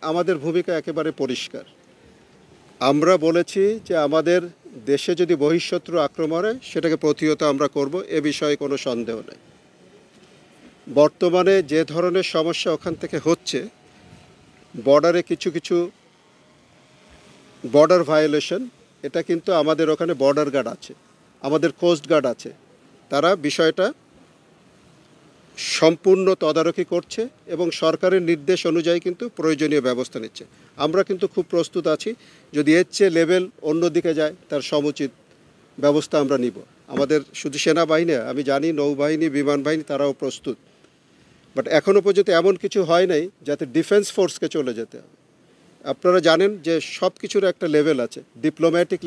আমাদের ভূমিকা একেবারে পরিষ্কার। আমরা বলেছি যে আমাদের দেশে যদি বহিঃশত্রু আক্রমণ হয় সেটাকে প্রতিহত আমরা করব, এ বিষয়ে কোনো সন্দেহ নেই। বর্তমানে যে ধরনের সমস্যা ওখান থেকে হচ্ছে, বর্ডারে কিছু কিছু বর্ডার ভায়োলেশন, এটা কিন্তু আমাদের ওখানে বর্ডার গার্ড আছে, আমাদের কোস্ট গার্ড আছে, তারা বিষয়টা সম্পূর্ণ তদারকি করছে এবং সরকারের নির্দেশ অনুযায়ী কিন্তু প্রয়োজনীয় ব্যবস্থা নিচ্ছে। আমরা কিন্তু খুব প্রস্তুত আছি, যদি এর চেয়ে লেভেল অন্যদিকে যায় তার সমুচিত ব্যবস্থা আমরা নিব। আমাদের শুধু সেনাবাহিনী, আমি জানি নৌবাহিনী, বিমান বাহিনী তারাও প্রস্তুত। বাট এখনও পর্যন্ত এমন কিছু হয় নাই যাতে ডিফেন্স ফোর্সকে চলে যেতে হবে। আপনারা জানেন যে সব কিছুর একটা লেভেল আছে, ডিপ্লোম্যাটিক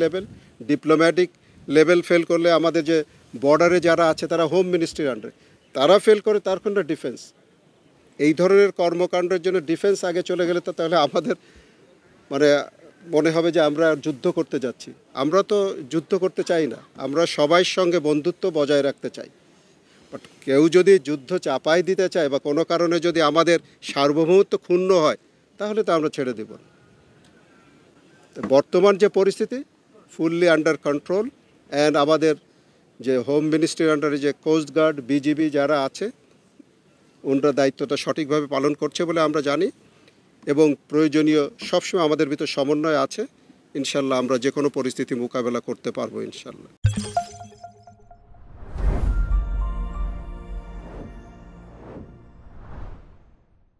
লেভেল ফেল করলে আমাদের যে বর্ডারে যারা আছে তারা হোম মিনিস্ট্রির আন্ডারে, তারা ফেল করে তার কোনো ডিফেন্স। এই ধরনের কর্মকাণ্ডের জন্য ডিফেন্স আগে চলে গেলে তো তাহলে আমাদের মনে হবে যে আমরা যুদ্ধ করতে যাচ্ছি। আমরা তো যুদ্ধ করতে চাই না, আমরা সবাইয়ের সঙ্গে বন্ধুত্ব বজায় রাখতে চাই। বাট কেউ যদি যুদ্ধ চাপাই দিতে চায় বা কোনো কারণে যদি আমাদের সার্বভৌমত্ব ক্ষুণ্ণ হয় তাহলে তো আমরা ছেড়ে দেব না। বর্তমান যে পরিস্থিতি ফুললি আন্ডার কন্ট্রোল, অ্যান্ড আমাদের যে হোম মিনিস্ট্রির আন্ডারে যে কোস্ট গার্ড, বিজিবি যারা আছে, ওনারা দায়িত্বটা সঠিকভাবে পালন করছে বলে আমরা জানি, এবং প্রয়োজনীয় সবসময় আমাদের ভিতর সমন্বয় আছে। ইনশাল্লাহ আমরা যে কোনো পরিস্থিতি মোকাবেলা করতে পারবো ইনশাল্লাহ।